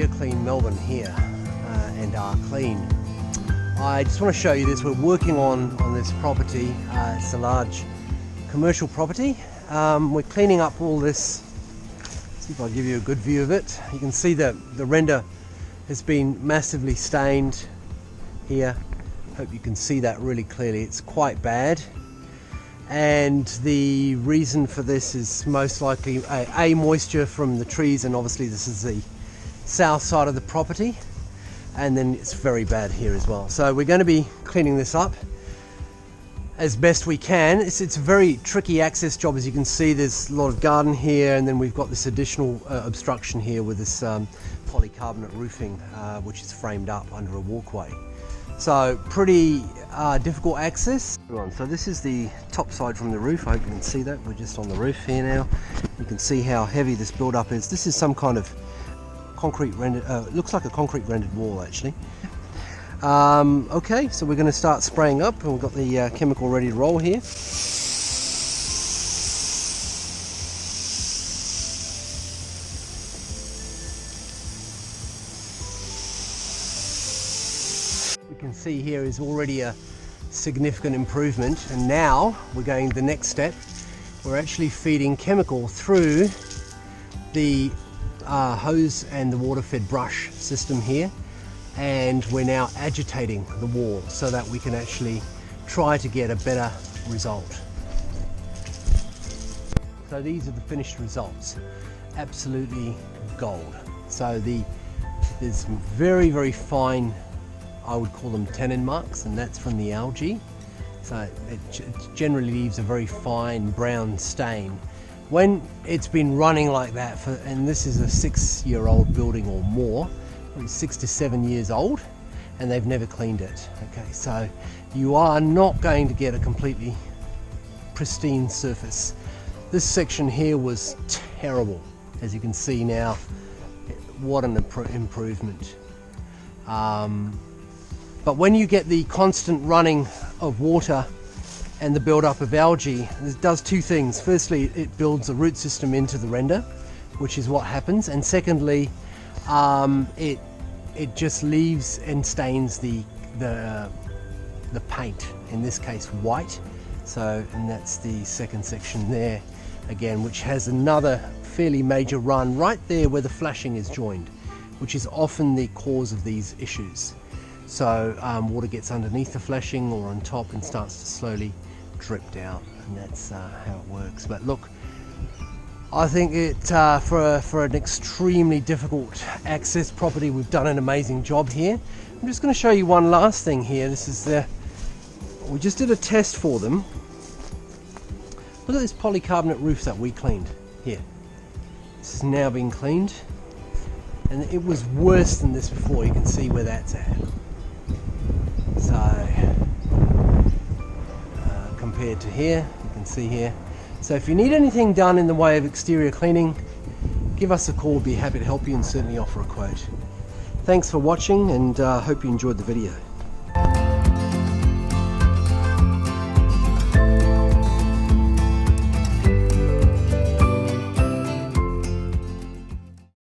exterior clean Melbourne here and are clean. I just want to show you this. We're working on this property. It's a large commercial property. We're cleaning up all this. Let's see if I give you a good view of it. You can see that the render has been massively stained here. Hope you can see that really clearly. It's quite bad. And the reason for this is most likely a moisture from the trees, and obviously this is the south side of the property, and then it's very bad here as well. So we're going to be cleaning this up as best we can. It's a very tricky access job. As you can see, there's a lot of garden here, and then we've got this additional obstruction here with this polycarbonate roofing which is framed up under a walkway. So pretty difficult access. So this is the top side from the roof. I hope you can see that. We're just on the roof here now. You can see how heavy this build-up is. This is some kind of concrete rendered, looks like a concrete rendered wall actually. Okay, so we're going to start spraying up, and we've got the chemical ready to roll here. We can see here is already a significant improvement, and now we're going the next step. We're actually feeding chemical through the hose and the water-fed brush system here, and we're now agitating the wall so that we can actually try to get a better result. So these are the finished results. Absolutely gold. So there's some very fine, I would call them tannin marks, and that's from the algae. So it generally leaves a very fine brown stain. When it's been running like that for, and this is a 6-year-old building or more, 6 to 7 years old, and they've never cleaned it. Okay, so you are not going to get a completely pristine surface. This section here was terrible. As you can see now, what an improvement. But when you get the constant running of water and the build-up of algae, it does two things. Firstly, it builds a root system into the render, which is what happens, and secondly, it just leaves and stains the paint, in this case white. So, and that's the second section there again, which has another fairly major run right there where the flashing is joined, which is often the cause of these issues. So water gets underneath the flashing or on top and starts to slowly drip down, and that's how it works. But look, I think it for an extremely difficult access property, we've done an amazing job here. I'm just going to show you one last thing here. This is we just did a test for them. Look at this polycarbonate roof that we cleaned here. This is now being cleaned, and it was worse than this before. You can see where that's at. So compared to here, you can see here. So if you need anything done in the way of exterior cleaning, give us a call. We'll be happy to help you and certainly offer a quote. Thanks for watching, and hope you enjoyed the video.